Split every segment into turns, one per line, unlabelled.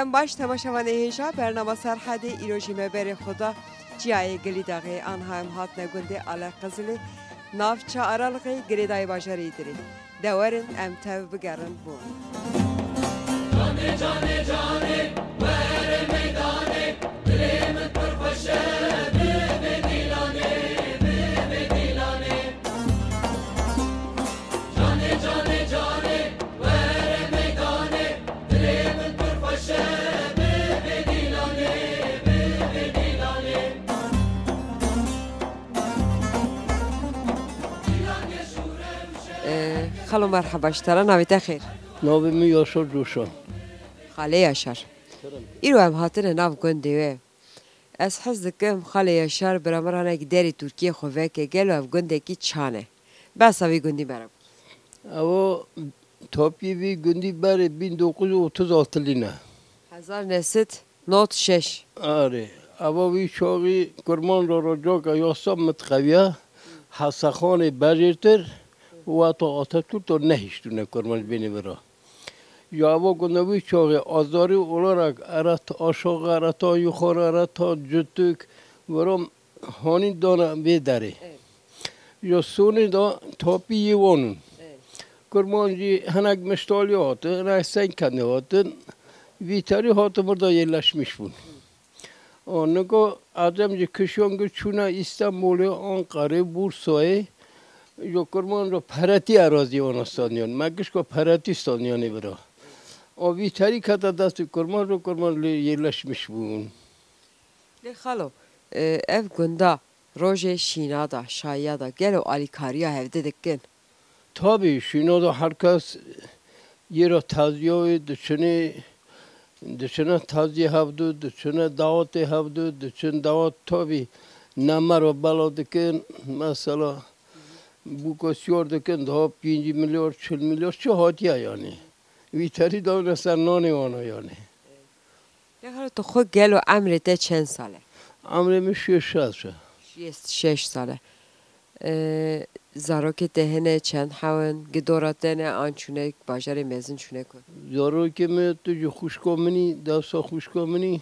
دم باش تماشاوان هیجا برنامه سرحدی ایروژی مبر خدا جیای گلی داغی آنها هم هات نگونده علا قزلی ناف چا ارالغی گلی دای باجاری داری دورن ام تاو بگرن بون
جانه جانه جانه بر میدانه دلیم پرفشه به دیلانه به دیلانه جانه جانه جانه بر میدانه دلیم پرفشه به دیلانه به دیلانه
خلو مرحبا اشترا نویت خیر
ناوی یاشار جوشا
خاله یاشار ایرو هم هاتن ناو گنده از حس دکم خاله یاشار برامرانه که داری ترکیه خواه که گلو هم گنده کی چانه بس اوی گندی برام
او تاپی وی گندی بر 1936 لینه
1996
آره او وی چاقی کرمان را جا که یاسا متقویه حسخان بجرتر و تا آتاتورک تا نهیشتونه کرمان بینی برا یا او گندوی چاقی آزاری اولارک ارت آشاق ارت آیوخار ارت جتوک ورام هانی دانه بیداره یا سونی دا تاپی یوانون کرمانجی هنگ مشتالی هاته هنگ سنگ کنده هاته ویتاری هاته بردا یلشمیش بون آنگا آدم جی کشیانگو چونه استانبول آنقره بورسای یا کرمان را پرتی اراضی آنستانیان مگش که پرتی استانیانی برا ویتاری کتا دست کرمان رو کرمان یلشمیش بون
لی خالو اف گنده روژه شینا دا شایا دا گلو آلیکاریا هفته دکن
Tabii şuna da herkes yere taziye dışına taziye havdu, dışına davet havdu, dışına davet tabii namara baladıkın mesela bu kasiyor dikın daha 5 milyar 40 milyar şu hadiye yani. Viteri da mesela nane ona yani.
لی خالو تو خود گلو عمرته چند ساله؟
Amremi şaşı.
6 ساله زاروک دهنه چند حوان گدوراتنه آنچونه باجر مزن چونه کن
Zaro ki mi tuju خوشکامنی داسا خوشکامنی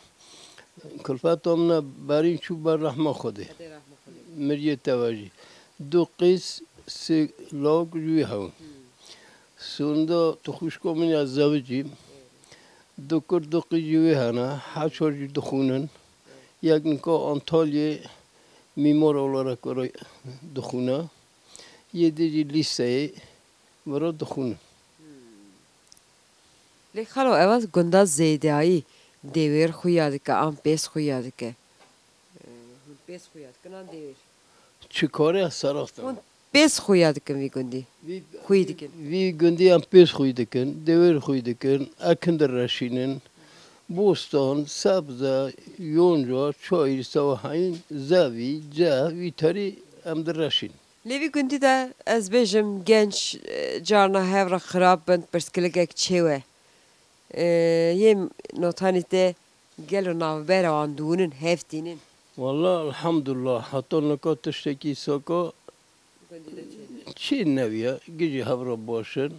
کلفت آمنا برین چوب بر رحمه خوده مریه توجی دو قیس سی لاغ جوی هون سوندا تو خوشکامنی از زوجیم دو کرد دو قیس جوی هنه حچار جو دخونن یک نکا انتالیه میمار olarak oraya دخونه یه دیجی لیسته برا دخونه
لی خالو اواز گنده زیده هایی دیویر خویاده که آم پیس خویاده که پیس خویاده که نان دیویر
چه کاری از سرافتن
پیس خویاده که می گندی خویده که
وی گندی هم پیس خویده کن دیویر خویده کن اکندر رشینن بوستان سبزه یونجا چای سواهین زوی جا وی تری هم در رشین
لیوی گندی ده از بیجم گنج جارنا هفرا خراب بند پرسکلگه چیوه یه نوتانی ده گلو ناوبر آندونن هفتینن
والله الحمدلله حتی نکات تشتکی ساکا چی نویه گیجی هفرا باشن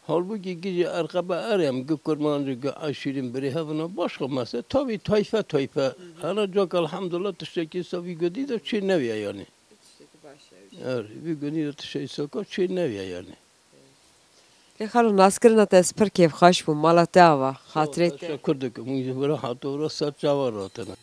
halbuki gece arkaba arayam gıkırmancı aşirin biri havana başka mesela tabi tayfa ana çok elhamdülillah teşekkür savi gödi de çi neviye yani evet bir günü de teşekkür saka çi neviye yani
لی خالو ناسکرنا تاس پر کیف خاش بو مالا تاوا خاطره
teşekkür ederim bu böyle hatıra saçava ratına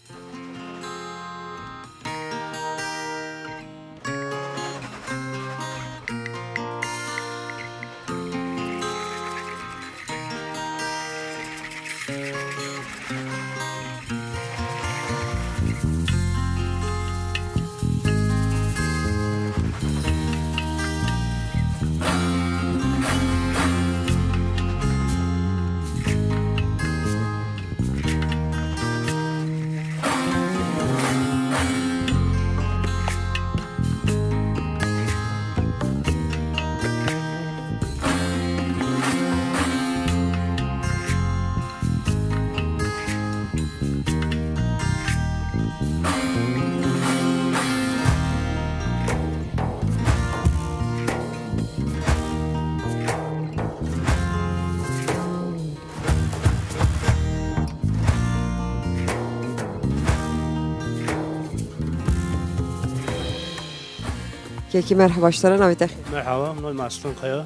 Keki merhaba başlara navi tekir.
مرحبا من معصوم خیا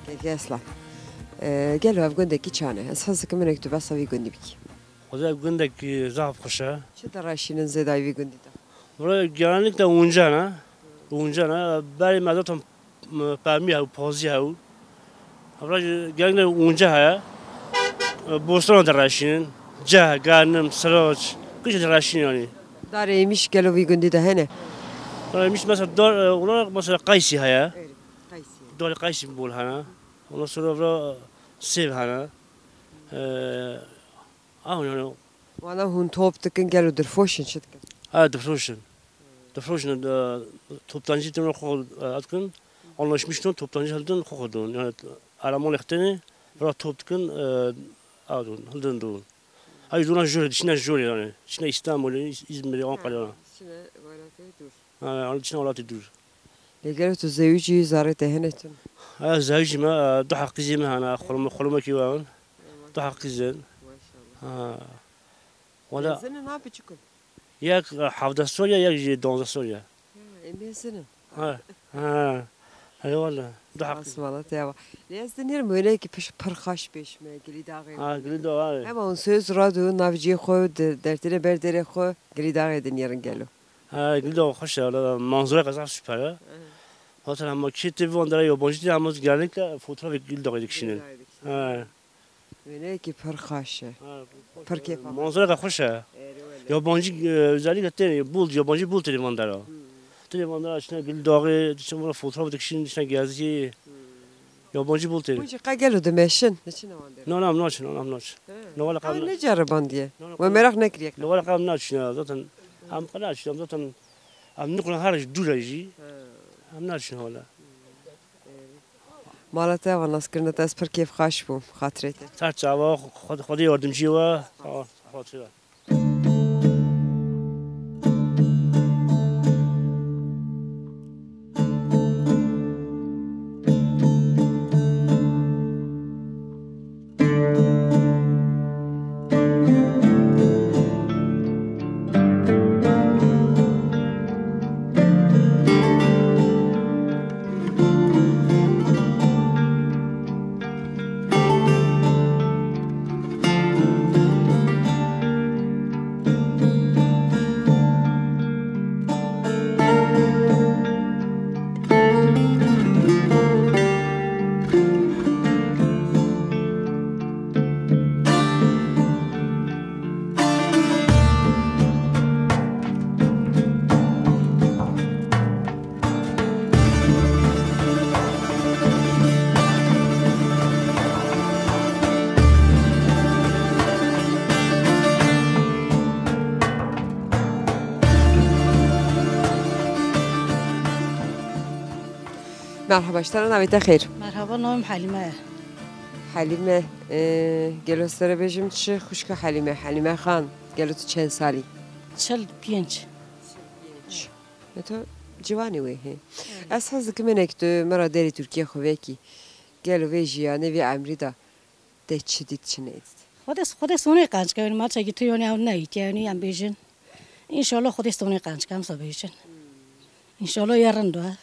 Keki esla. Gel ev gündeki çane. Esas ki menek basa vi gündi biki.
خدا گندک زعف خوشه
Çi daraşinin zedai vi gündi da.
برای گرانیک تا اونجا نه برای مدتم پرمی هاو پازی هاو برای گرانیک اونجا هیا بوستان دراشین جه گرنم سراج کش دراشین یعنی
Dareymiş gel vi gündi da hene.
برای میش مثلا دار اونا مثلا قیسی هیا
Kaysi.
دار قیسی بول هنا اونا سر برا سیب هنا yani
Valla hun top tıkın gel udur foşun çıtkın.
Defroşun toptancı tümü atkın anlaşmıştın toptancı haldın kokudun yani araman ehteni bıra toptkın adun haldın dun. Ay duran jöre dişine jöre yani dişine İstanbul İzmir Ankara yani onun dişine olatı dur.
Gel tu zevci zaret henetin.
Ha zavcime daha kızım hana xoluma ki var daha kızın. Ha. Valla
Senin ne yapıyorsun?
yak hafda soruya yak donza soruya.
Emesinin.
Ha. Ha. Hay valla. Daha
Asmala teva. Lezdin yer böyle ki pırxaş beşme gili dağı.
ha gülü var.
Ama on söz radyo navciye koy dertine berdere koy gili dağı edin yarın gelo.
Ha gülü hoş ya. Manzara kadar süper ha. Hatta ama kiti vandara yabancı ama geldik fotoğraf gülü dağı dikişinin. Ha.
Böyle ki pırxaş. Pırkef.
Manzara kadar hoş ya. Yabancı özellikle tane bul yabancı bul televandara. Televandara içine gülü dağı içine fotoğraf dikişinin içine gezdi. Yabancı bul tele.
Bu gel o demeşin. Neçin avandır?
No no naç no naç. No valla
Ha
kam.
ne caraban diye. Ve merak ne kiriyek.
No valla kam naç ya zaten. Am kanaç zaten. Am nikuna harç durajı. Am naç no valla.
Malata va naskirna tas pırkef xaş bu xatrete.
Sar çava خود yardımcı var. Hatırı var.
Merhaba işlerin avete xeyr.
Merhaba, navim Halime.
Halime gelostere bejim çi xuşka Halime. Halime Xan gelotu çen sali.
Çel piyenç.
To civani we he. Ez haz kimenek tu mera deri Türkiye xoveki. Gelo ve jiyane ve amrida. De çidit çineydi.
خودش سونی قنچ کنیم ما چه تو یونی اون نه یعنی ام بیشن ان شاء الله خودش سونی قنچ کم سو بیشن ان شاء الله yarın da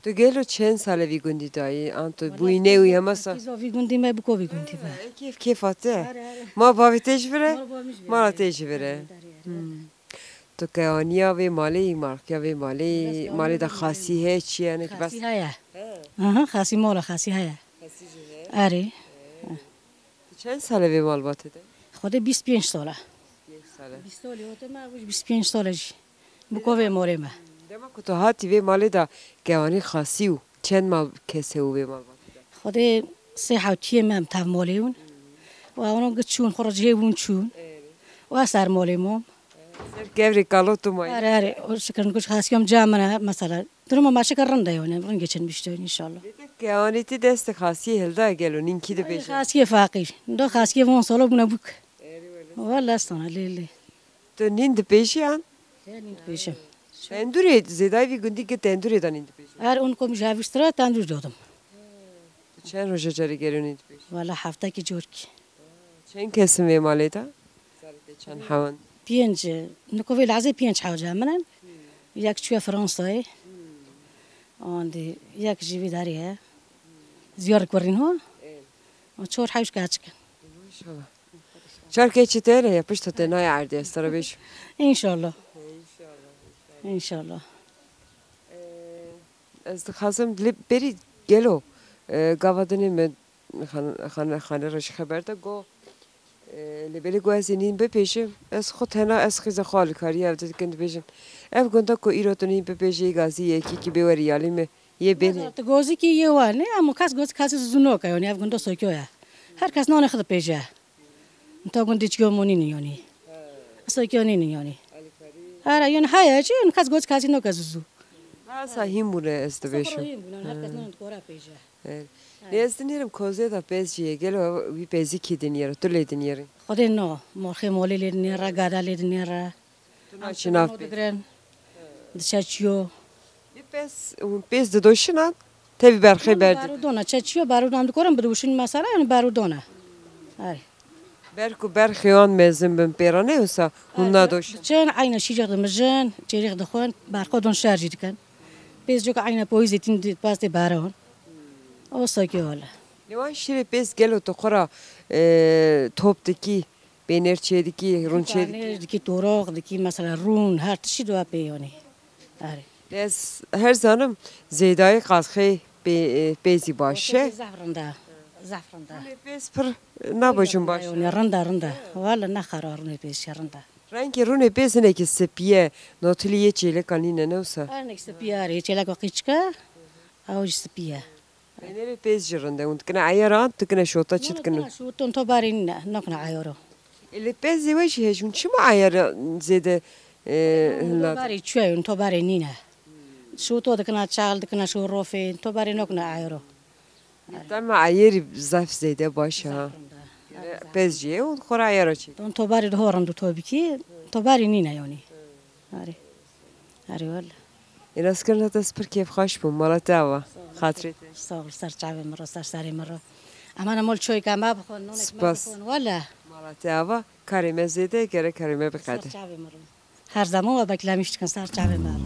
Tu gelo çen sale vi gundi dayı. Anto bu ne uyamasa.
biz o vigundi me bu ko vigundi va
Keyf ate. Ma bavitej vere. Mara tej vere. تو که آنیا و مالی مارکیا و مالی دا خاصی ہے چیه که بس
خاصی هيا خاصی مولا خاصی هيا آره
چند ساله به مال باته ده؟
خود 25 ساله
1 ساله
20 ساله اوت ما 25 ساله جی بو موري ما
دما کتو هاتی و مالی دا که آنی خاصی و چند مال کسه و به مال باته ده؟
خود سه حوتی مم تام مالیون و اونو گچون خرج هیون چون و سر مالیم
گوری کالو تو مای
آره اور شکرن کچھ خاصیام جامنه مثلا درم ما شکرن ده یونه برن geçen بیشتر ان شاء الله
که آنی تی دست خاصی هلدا گلو نینکی ده پیش
خاصیه فقیر دو خاصیه وون سالو بنا بوک والله استنا لیلی
تو نین ده پیشی آن؟
yani پیشم
تندوری زیدای وی گندی که تندوری دا نین ده پیشی
هر اون کو مجاویسترا تندور دادم
چند روزه جاری گلو نین ده پیشی
والله هفته کی جور کی
چند کسم و مالی دا؟ چند حوان
پنج نکوی لحظه پنج حوجه منن یک چوی فرانسه آندی یک جیبی داریه زیار کردین ها و چهار حیوش کچکن
Çarkı çitere yapış tutena yardı estara beş.
انشالله انشالله
Ez de hazım dilip beri gelo. Gavadını mı xanı raş xaberda go. Lebeli go az inin be peşim. Ez xut hena ez xiza xali kari evde kendi peşim. Ev gonda ko irotuni be peşi gazi yeki ki be veri yali mi? Ye beni.
تو گوزی کی یه وانه اما کس زنو که یعنی افغان دوست کیه هر کس نان خود پیجه تا گوندی چیو مونی نیانی اصلا کیانی نیانی هر یعنی های چی اون کس نو کزوزو
Ha sahim bunu ez de beşim.
هر کس نان کورا پیجه
Ne ez dinirim koze da bezciye gelo bir bezi ki dinyer. Tule dinyer.
خود نو مرخی مولی لیدنیرا گادا لیدنیرا
Şınav be.
دگرن دشچیو
Bez de doşunan. Tevi berxe berdi.
بارودونه چچیو بارودان دکورم بدوشین مثلا یعنی بارودونه آره
Berku berxiyan mezim bin perane olsa hunna doş.
چن عین شیجه دمجن چریخ دخون برخودون شارژی دکن بیز جو که عین پویزی تین باز دی بارون او ساکی ولا
Levan şire bez gelo to khora toptaki benerçedeki runçedeki.
نه دکی توراق دکی مثلا رون هر چی دو پیونی آره
Ez her zanım Zeyda'yı qazxı bezi başı.
زعفران زعفران
Bez pır ne bacım baş.
یعنی رنده والا نه قرار نه پیش رنده
Rengi rune bezine ki sepiye notiliye çeyle kanine ne olsa.
آره نکس بیاری چلا کو قیچکا اوج سپیه
Benere bez jirinde und kına ayaran tıkına şota çıtkını.
شو تون تو بارین نکنه عیارو
Ele bez yemiş hejun çima ayara zede
تو باری چوی تو باری نینه شو تو دکنه چال دکنه شو روفین تو باری نکنه عیارو
Tamam ayeri zaf zede baş ha. Bezciye und khora ayara çi.
تون تو باری دهورم دو تو بکی تو باری نینه یعنی آره آره والا
Enas kırna da spır keyf hoş bu malata ava. Hatret.
سال سر چاوی مرا سر سری مرا اما نمول چوی که ما بخون نونک ما
سپاس.
بخون والا
Malata ava karime zede gere karime
سر
bikade.
چاوی مرا هر زمان و بکلمیشت کن سر چاوی مرا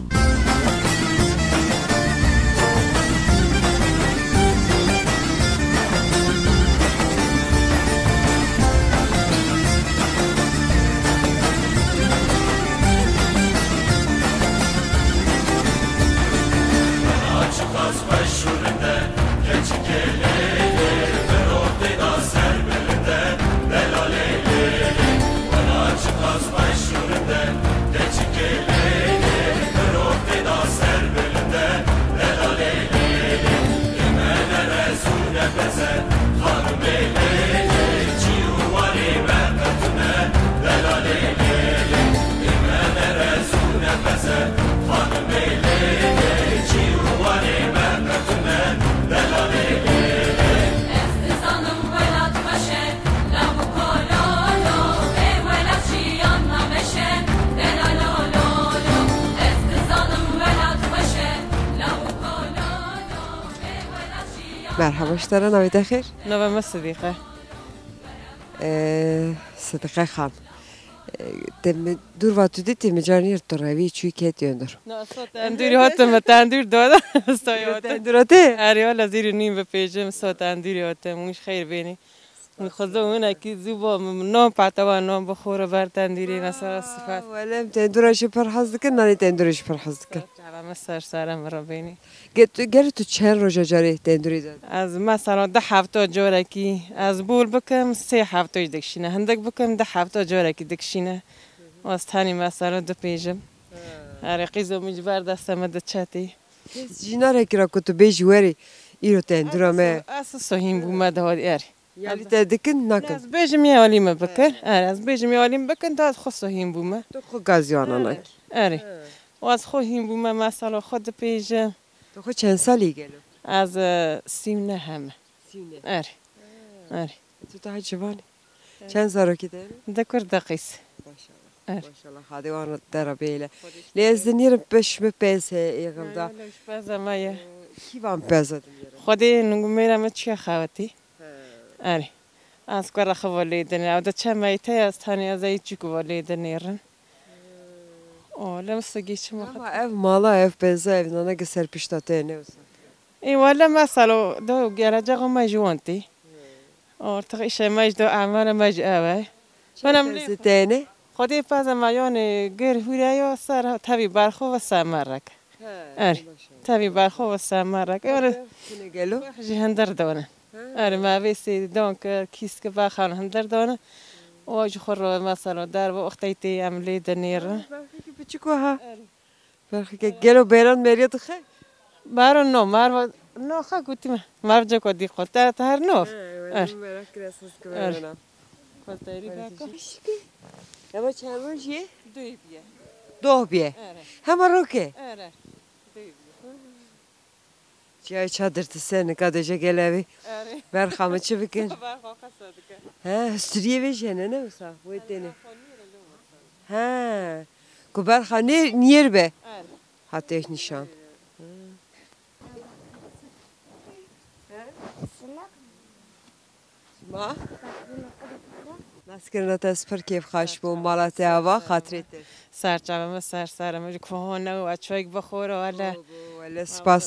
استزانم ولات باشه لامو کالالو ای ولات شیان نمشه دلالالالو استزانم ولات باشه لامو کالالو ای ولات شیان
Merhaba işlere navide xeyr.
نوام صدیقه
Sıdıka xan. Dem dur vatüde temicanir toravi çuy ket yöndür.
تندوری هاتم و تندور دادم استایات
Tendurate.
اری والا زیر نیم به پیجم سا تندوری هاتم موش خیر بینی من خدا اون کی زوبا نام پاتوا نام بخوره بر تندوری نسا صفات
Velem tenduraşı perhazdıkın nani tenduraşı perhazdıkın.
جوام سر سرم را بینی
Gel tu çen roja cari tenduri zed.
از مثلا 10 هفته جوره کی از بول بکم 3 هفته دکشینه هندک بکم 10 هفته جوره کی دکشینه واس تانی مثلا دو پیجم اری قیزو مجبر دستم د چاتی
Jinare kira kutu beji veri iro tendurame.
اساس سهیم بومد هاد اری
Yani tedikin nakın.
از بیشم یه عالیم بکن از بیشم یه عالیم بکن تا از خود سهیم بومه
Tu xo gazyanan.
اری و از خود هیم بومه مثلا خود پیجم
Tu xo çen sali gelo.
از سیم نه همه
Sine.
اری اری
Tu daha cevani. Çen zaraki de.
دکر دقیس
Maşallah hadi ona terabeyle. Lezdin yerim peşme pese yığılda.
بازم مایه
Kivan pezadım yerim.
خودی نگو میرم چی خواهی اری از کار خواهی دنیا و ده چه میته از تانی از ای چی خواهی دنیرن ولا مسقي شو ما
Ama ev mala ev benze ev nana geser piştate ne olsa.
اي ولا مثلا دو جرجع ما جوانتي او تغيش ما جدو اعمال ما جاوي وانا ملي
Tene.
خدي فاز ما يوني غير هورايا صار تبي برخو وسامرك اري تبي برخو وسامرك اري
Ne gelo?
جي هندر دونه اري ما بيسي دونك كيس كباخان هندر دونه واج خر مثلا در وقتيتي عملي دنير
Küçük ha. Belki gelo beran meriyat khe.
بارو نو مار نو خا قلت ما مار جو كدي قلت تهر نوف
Merak kresas kıvırına.
قلت باكو
Ama çamur ye.
دوي بيه
Doh biye.
اره
Hemen roke.
اره
Çay çadırtı seni kadıca gelevi.
اره
Berhamı çıbıkın.
باخو خسدك
Ha, stüdyo ve jene ne olsa bu eteni. Ha. Kuber hani niyer be?
اره
Ateş nişan. Ma? Nasıl tasper keyif خاش bu malate hava hatretir.
سرچاوم سرم جو کهانه و چایک بخوره ولا
Valla spas.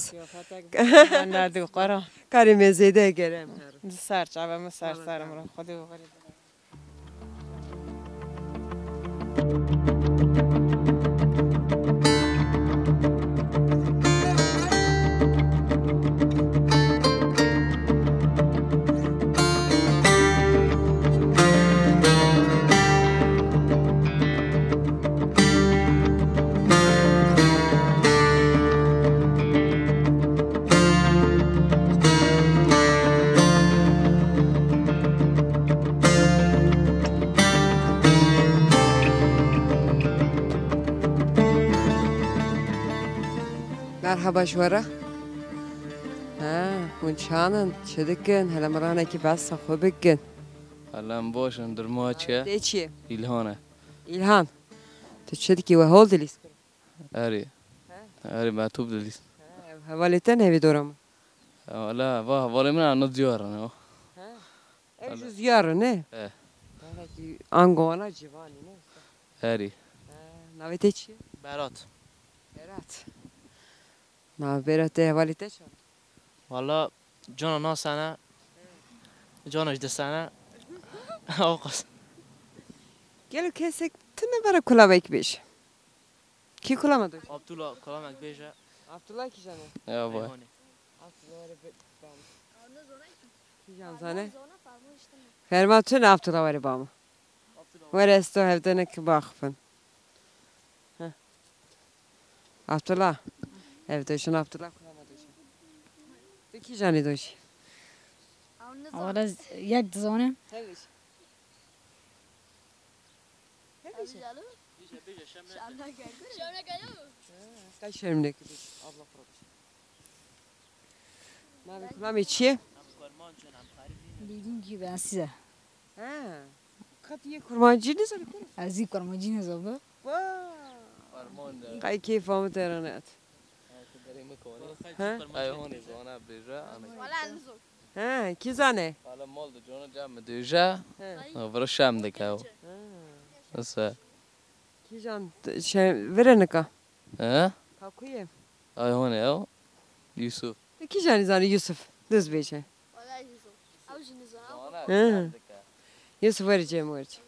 ندو قرا
Karimezede gelem.
سرچاوم سرم رو خودی بخوری
Merhaba şvara. Ha, hunçanın çedikin hele marana ki bas خوبکن.
الان باشن در ما چیه؟
De çi?
ایلهانه
İlhan. Tu çediki ve hol dilis.
اری اری معتوب دلیس
Havaleten evi doram.
لا واه ولی من آن دیاره
Ev rüzgarı ne?
Evet.
Angona civani ne?
اری
Navete çi?
برات
Berat. Na berat havalete çan.
والا جانا ناسنه جانا اجدسنه آقاس
Gel kesek tını bara kulabek beş. Ki kulamadı?
عبدالله کلامک بیجه
Abdullah ki canı.
یا بای
ریحانه
Ki can zane. Ferma tün Abdullah var bama. Var esto evdene ki bakfın. Abdullah. Evde şun Abdullah kulamadı. Ki canı doşi.
حالا یک زانم
Heviş. Kaç şerimde ki abla kurmuş. Nabi kulam içiye?
دیدیم که بسیزه
Ha. Katiye kurmancı ne sana kurmuş?
از این کرماجی نزابه
Kay keyfamı teranat.
ایهانی زانه بیجا
Ha, ki zane?
حالا مال دو جانا جمع دیجا برو شم دکاو بس
Ki can şey verene ka.
ها
Kakuye.
ایهانی او یوسف
Ki can zane Yusuf. Düz beçe.
زانه
Yusuf vereceğim vereceğim.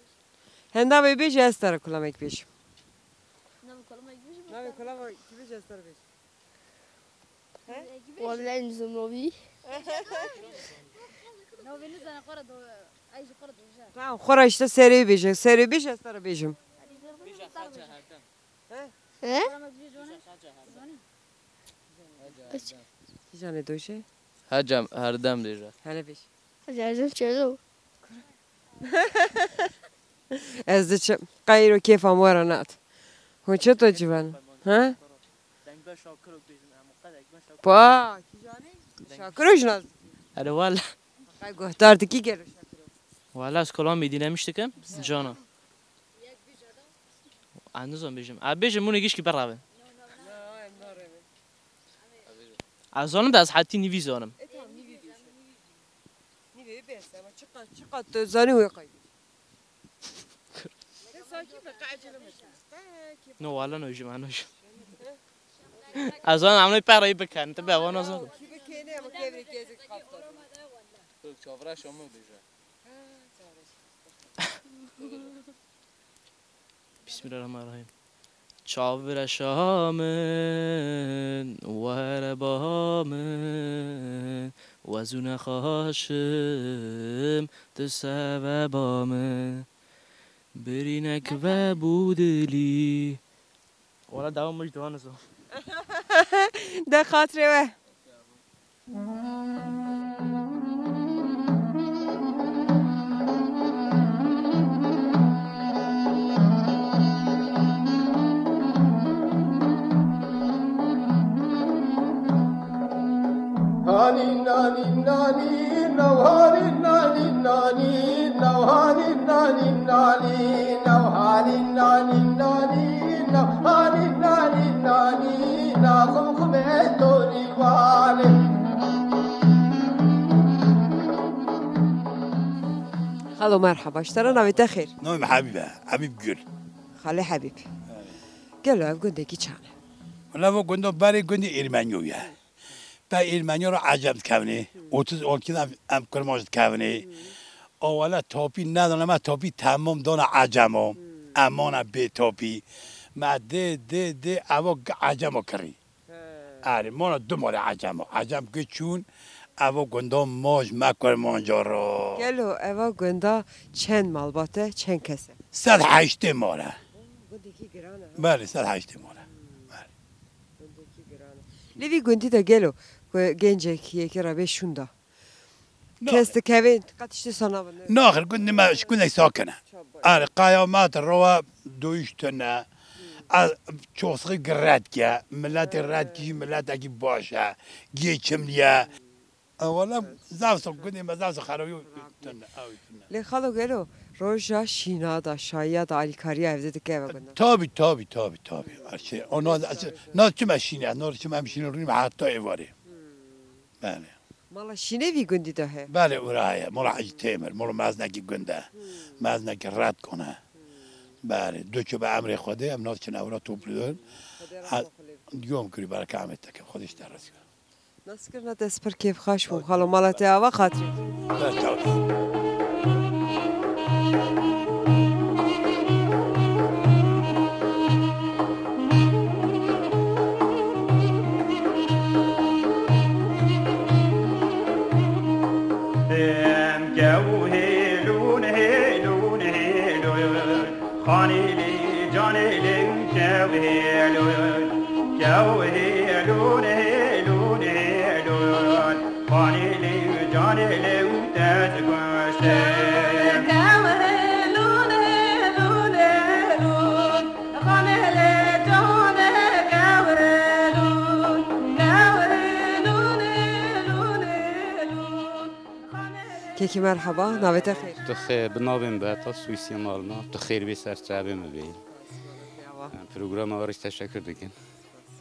Henda ve beş estara kulamak beş. Nabi kulamak beş estara beş.
والله نزم نوبي
Tamam, xora işte seri beş. Seri beş estara beşim. Ki can doşe?
هجم هر دم دیجا
Hele beş.
جازم چلو
Ez de kayro keyfam var anat. Hoça to civan. Ha?
دنگ شاکر بیجم مقدک شاکر
Pa. Ki canı? Şakır naz.
اره والا
Kay gohtardı ki gel.
والا از کلام میدی نمیشتکم جانا اندازم بیجم بیجم مونه گیش کی برابه از آنم از حتی نیویزانم
Çıkat zani ve kay.
نه والا نوجم انوش از آن عملی پرایی بکن تو به آوان از نکن
چاورا شما بیجا
بسم الله الرحمن الرحیم چاور شامن وهر بامن وزون خاشم تسوى بامن برینک و بودلی والا دوام مش دوان نزو
ده خاطره و
Nani nani nani nani nani nani nani nani nani nani nani nani nani nani nani nazım kımetori vale
خالو مرحبا اشترى نويته خير
نوم حبيبه حبيب جل
خالي حبيب قالوا اف قندكي چانه
ولا bu gündü bari gündü İrmeniye. Ben İrmeniye acem kavni. 30 ülkeden am kurmaz kavni. Ovala topi ندارم ما topi tamam dona acemo. Amona be topi. ما de اوا acemo kri. آره ما دو مال acemo. Acem که چون اوا گندم ماج ما kurmanjaro.
قالوا اوا گندا چند مالباته چند کسه
108 ماله.
گندکی گرانه
بله 108 ماله.
گندکی گرانه لیوی گندی دا گلو گنجک یکی را بشوندا کست کوین قطشتی سنا بنده
ناخر كنا ما شكون ساكنه آره قيامات الروا دويشتنا شوصغي قراتكا ملات الراتكي ملات اكي باشا جي چمليا اولا زاوسو كنا ما زاوسو خرويو
لی خالو گلو روژا شینا دا شایا دا آلیکاری evde دکه و گندم
تابي ارشي انا ناز چما شينه ناز چما مشينه روني حتى ايواري بله
مالا شینه وی گندی دا هه
بله ورايه مولا حاج تيمر مولا مازنكي گنده مازنكي رد کنه بله دو که به امر خوده هم ناز که نورا توپلیدن دیگه کری برای کامت تکم خودش درست کنه
nasıl کرنا دست پر کیف خاش بو خالو مالا تیاوا خاطری کیکی مرحبا نویت خیر
تخیر بنابیم به تا سویسی مالنا تخیر بی سر چابه مبین پروگرام آوریش تشکر دیگن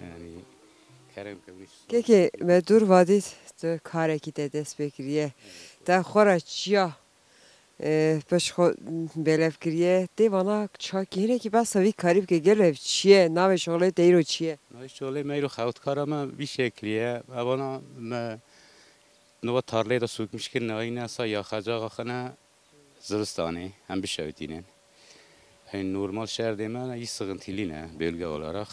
یعنی کرم کبریش
کیکی مدور وادید تو کاری که دست بکریه تا خورا چیا پس خود بلف کریه دیوانا چاکیره که بس وی کاریب که گلو چیه نام شغله دیرو چیه
نام شغله میرو خود کارم بی شکلیه اونا نو تارله دا سوکمش که ناینه سا یا خجاق خانه زرستانه هم بشویدینن این نورمال شهر دیمه یه سقنتیلی نه بلگه olarak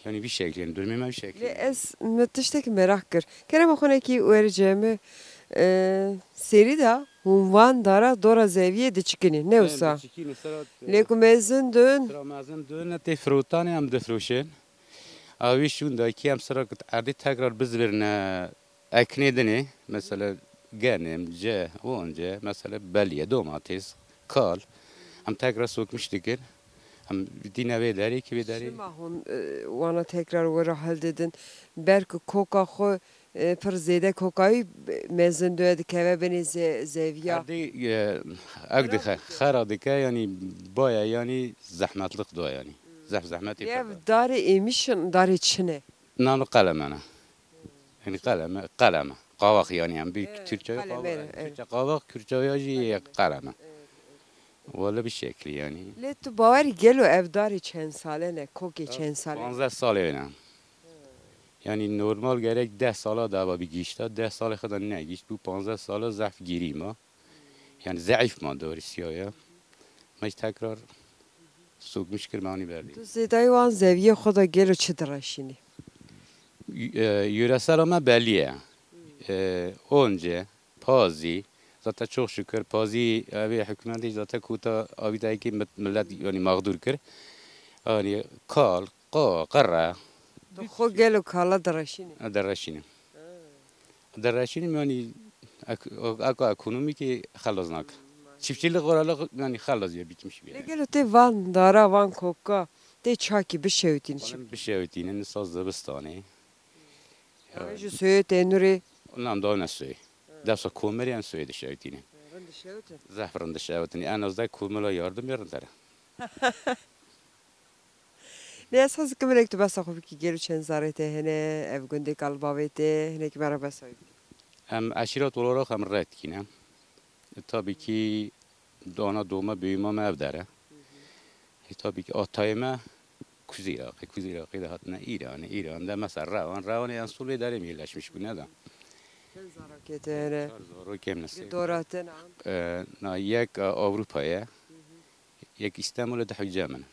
yani bir şekilde durmama bir şekilde.
Ez müthiştek merak kır. Kerem xone ki öğrencimi seri da unvan dara dora zeviye de çıkını ne olsa. Leku mezun dön.
Mezun dön te frutani am de fruşen. Avi şunda ki am sıra ardı tekrar biz verine eknedini mesela genim ce onca mesela belye domates kal am tekrar sokmuştuk. هم دینا بیداری کی بیداری؟
شما هون وانا تکرار ورا حل دیدن برک کوکا خو پر زیده کوکایی مزن دوید که و بینی زیویا.
اگدی خرادی که یعنی بایا یعنی زحمتلق دو یعنی زحمتی.
یه داری ایمیشن داری چنه؟
نام قلمه نه. یعنی قلمه قاوق یعنی هم بی ترکیه قاوق ترکیه قاوق کرچاویاجی قلمه. والا به شکلی یعنی
لی تو باوری گلو افداری چند ساله نه کوکی چند ساله
15 ساله اینم یعنی نرمال گرک 10 ساله دعوا بگیشتا 10 سال خدا نگیشت بو 15 ساله ضعف گیری ما یعنی ضعیف ما داری سیایا ما تکرار سوق مشکل مانی بردیم
تو زیدای وان زویه خدا گلو چه درشینی
یورسال ما بلیه اونجا پازی zaten çok şükür pazı abi hükümeti zaten kuta abi de ki millet yani mağdur kır yani kal qara
تو خو گلو کالا درشینی
درشینی yani اکا ekonomi ki خلاص nak çiftçilik oralı yani خلاص ya bitmiş bir.
گلو تی وان دارا وان کوکا تی چاکی بشوتین چی
Bir şey ötinin saz dibistani.
جو سوی تنوری
Ondan da ne söyle. Derse komeriyen söyledi şey ötinin. Zahfırın da şey ötini en azından kumela yardım yarınlara.
نه اساس که من تو بس خوبی که گلو چند زارته هنه اف گنده قلباویته هنه که مرا بسایی
Hem aşiret olarak hem red kine. Tabii ki dana doğma büyümem evdere. Tabii ki atayma Kuzey Irak'ı da hatta İran'da mesela Ravan yani Suriye derim yerleşmiş bu neden?
زاراکته هنه
Zor kim nasıl?
دورات
Na yek Avrupa'ya, yek İstanbul'a da hüccamen.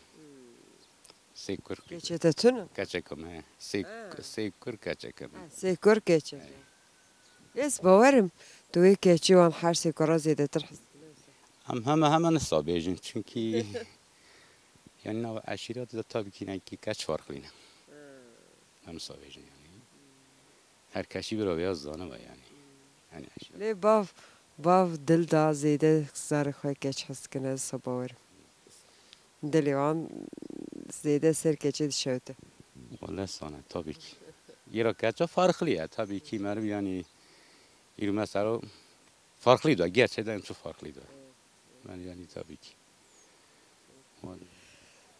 Sekur.
geçete tünü
Kaçakım he. Sekur kaçakım.
سیکور کچه اس باورم توی کچی وان هر سیکورا زیده تر
Hemen sabıcın çünkü yani o aşiret de tabii ki ne ki kaç farklı ne. Hem sabıcın yani. Her kişi bir beyaz zanı var yani. Yani aşiret.
لی باو دل دا زیده زار خواه کچ هست کنه باورم دلی وان زیده سر کچه دشوته
Vallahi sana tabii ki. Yine kaça farklı ya tabii ki merve yani yine mesela farklıydı gerçekten çok farklıydı. Ben yani tabii ki.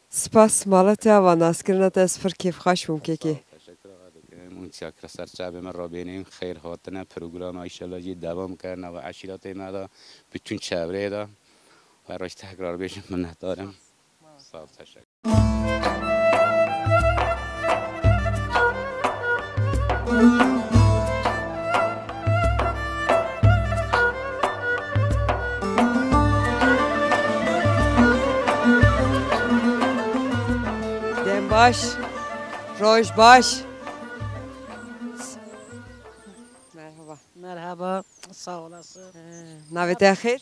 سپاس مالتا و ناسکرنا تا سفر کیف خوش بوم که
Teşekkür ederim. Mutlu serçe ben Rabbinin hayır hatına programı inşallah devam کرنا و عشیرت ما da bütün çevreye de ve raş tekrar beşim minnettarım. Sağ ol teşekkür.
دم باش روش باش مرحبا
مرحبا sağ olasın.
نویت اخیر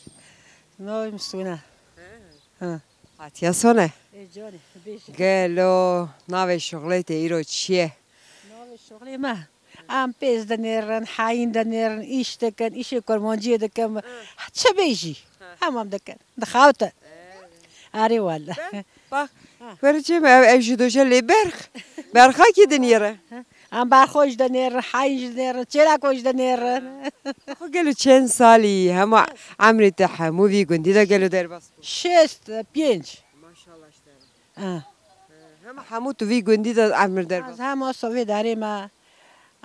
نوی مسونه.
حتیا سونه
جانی بیش.
گلو نوی شغلیت ایرو چیه
نوی شغلی ما ام پیز دنیرن حاین دنیرن ایش دکن ایش کرمانجی دکن چه بیشی همم دکن دخوته آره والا
bak vereceğim ev jüdoja le berha ki denire
ام برخوش دنیرن حاین دنیرن چرا کوش دنیرن
خو گلو چند سالی همه عمری تحمو وی گندی دا گلو در بس
شست پنج
ماشاءالله اشتره همه همو تو وی گندی دا عمر در بس
از همه صوی داریم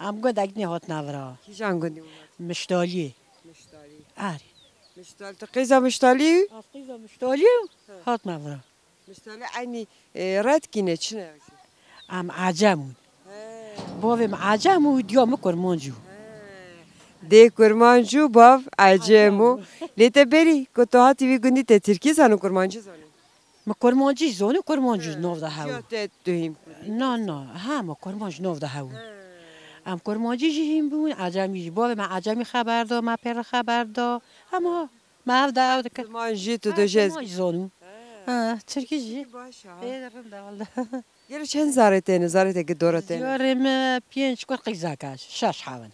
ام گند اگنی هات نورا
کی جان گندی
مشتالی
مشتالی
آره
مشتال تقیزا مشتالی
قیزا مشتالی هات نورا
مشتالی عینی رد کینه چنه
ام عجمون بابم عجم و دیام کرمانجو
دی کرمانجو باv عجمو لیت بری کتو هاتی وی گندی ته ترکی زانو کرمانجو زانو
ما کرمانجی زونه کرمانجو نو ده هاو
ته دویم
نه ها ما کرمانج نو ده هاو ام کرمانجی جیم بون عجمی بابم عجمی خبر دا ما پر خبر دا اما ما ده او
کرمانجی تو دو جز
زانو ترکی جی
باشه
پیدرم ده والله
گلو چند زارته زارته که دورته
یارم پنج کن قیزا کاش شش حاون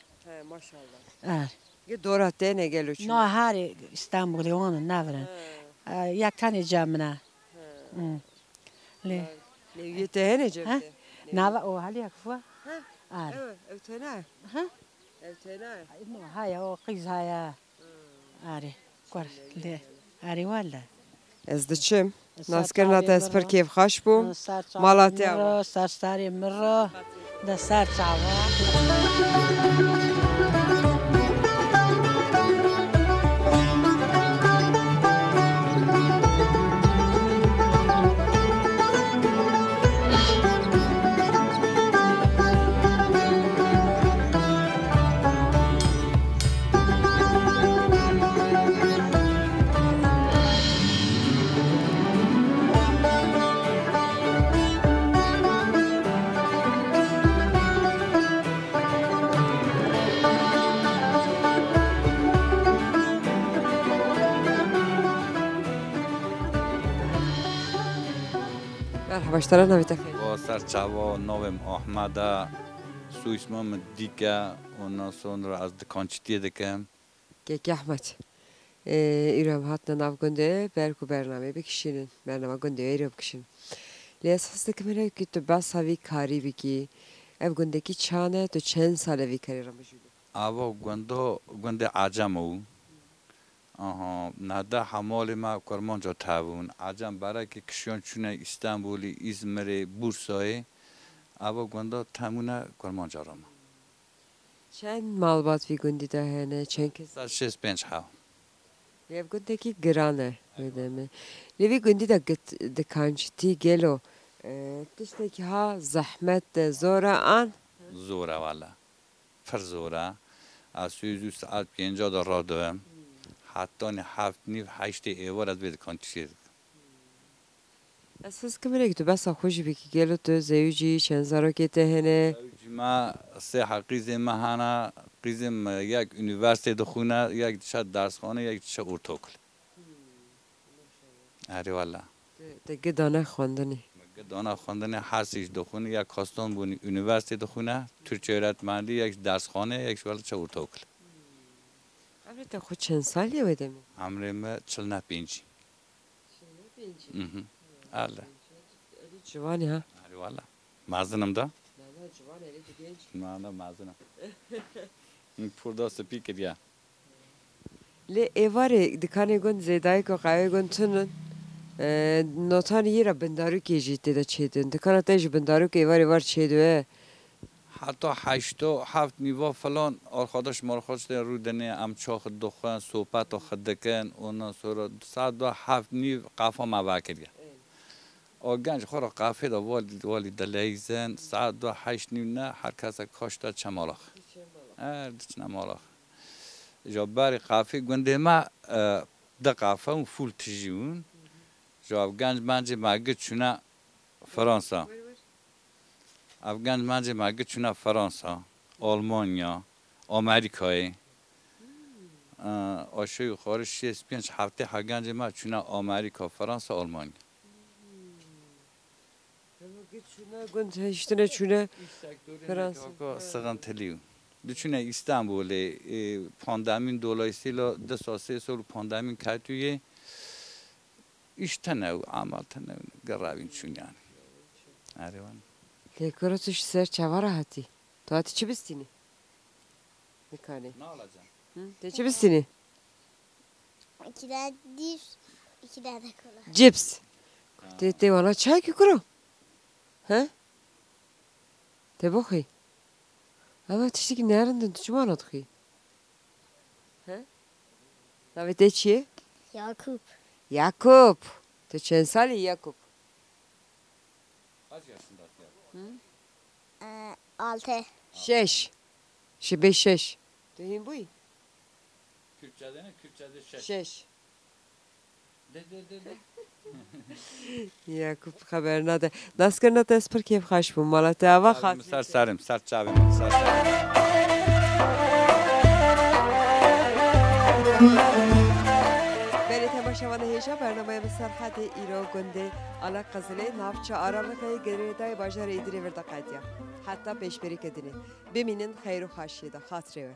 ماشاءالله گه دورته نه گلو چون
نه هر استانبولی وان نورن یک تنی جمعه لی
لیته هنه جبته
نه او حالی اکفوا
آره اوتنا
ها
اوتنا
نه های او قیز های آره کار لی آره والا
از دچم ناسکرنا تا اسپر کیف خوش بوم مالاتی
مرا سرساری مرا دستار چاوا
مرحبا اشترا نویت خیر
با سرچاوا نوم احمد سویسمم دیگه و sonra از دکانچتی دکم
که احمد ایرام هاتنا ناف گنده برکو برنامه بکشین برنامه گنده ایرو بکشین لیاس هسته که منو که تو بس هاوی کاری بگی اب گنده کی چانه تو چند ساله وی کاری را مجولی
آوا گنده عجم او نده حمال ما کرمانجا تابون عجم برای که کشیان چونه استانبولی ازمر بورسای آوا گنده تامونه کرمانجا را ما
چند مالبات وی گندی ده هنه چند کس
65 ها
لیاب گنده کی گرانه بدمه لیوی گندی ده دکانچتی گلو تشته که ها زحمت زوره آن
زوره والا فر زوره از 3 ساعت 50 دقیقه راه دوام حتی 7:30 ایوار از بید کانتیشید
اساس که میگه تو بس خوشی بکی گلو تو زیوجی چند زارو که تهنه
ما سه حقیقی ما هنا قیزم یک یونیورسیته دخونه یک شد درسخانه یک شد ارتوکل آره والا
دیگه دانه خواندنی
دانه خواندن هر سیش دخونه یک کاستان بونی یونیورسیته دخونه ترکیه ایرتمندی یک درسخانه یک شد ارتوکل
عمری تو خود چند سالیه بدم
عمری ما 45 آله
جوانی ها
آره والا مازنم دا
نه جوانی علی تو گنج
نه مازنم این پوردا سپی کردیا
لی ایواره دکانی گند زیدایی که قوی گند تنن نوتانی یه را بندارو که جیده دا چیدن دکانه تایج بندارو که ایوار چیدوه
حتی 8 و 7 نیوا فلان آرخادش مرخوش رو دنه ام چاخ دخان صحبت و خدکن اونا سورا ساعت 7 نیو قافا ما کردیا او گنج خورا قافه دا والی دلیزن ساعت 8 نیو نه هر کس کاشتا چمالاخ چمالاخ جابری قافه گنده ما ده قافه اون فول تجیون جاب گنج منجه مگه چونه فرانسه افغان منجه مگه چونه فرانسه آلمانیا آمریکای آشوی خارج 65 هفته هگنج ما چونه آمریکا فرانسه آلمانیا
چونه گند هشتنه چونه فرانسه
سگان تلیو دچونه استانبول پاندامین دولایسیلا 2 سال پاندامین کاتویه işten amalten garabin çünyan. Arivan.
Lekoro tuş ser çava rahati. Tu hati çi bistini? Mikane.
Ne olacak?
Te çi bistini?
2 tane diş, 2 tane kola.
Cips. Te vana çay ki kuro? He? Te boxi. Ama tişti ki nereden tu çuma anlatxi? He? Navi te çi?
Yakup.
Yakup. Te çen sali Yakup?
Kaç yaşındasın ya?
6.
6. 5. Deyin bu.
Kürtçede ne? Kürtçede
6.
De.
Yakup haber nade. Nas करना तो इस पर क्या खास बो माला ते आवा खास.
Sarim, sar çavim, sar.
بله تماشاوان هیچا برنامه مسرحت ایران گنده علا قزله نافچه آرالقه گریدای باجار ایدری ورده قدیا حتی پیش بری کدینه بمینن خیر و خاشیده خاطره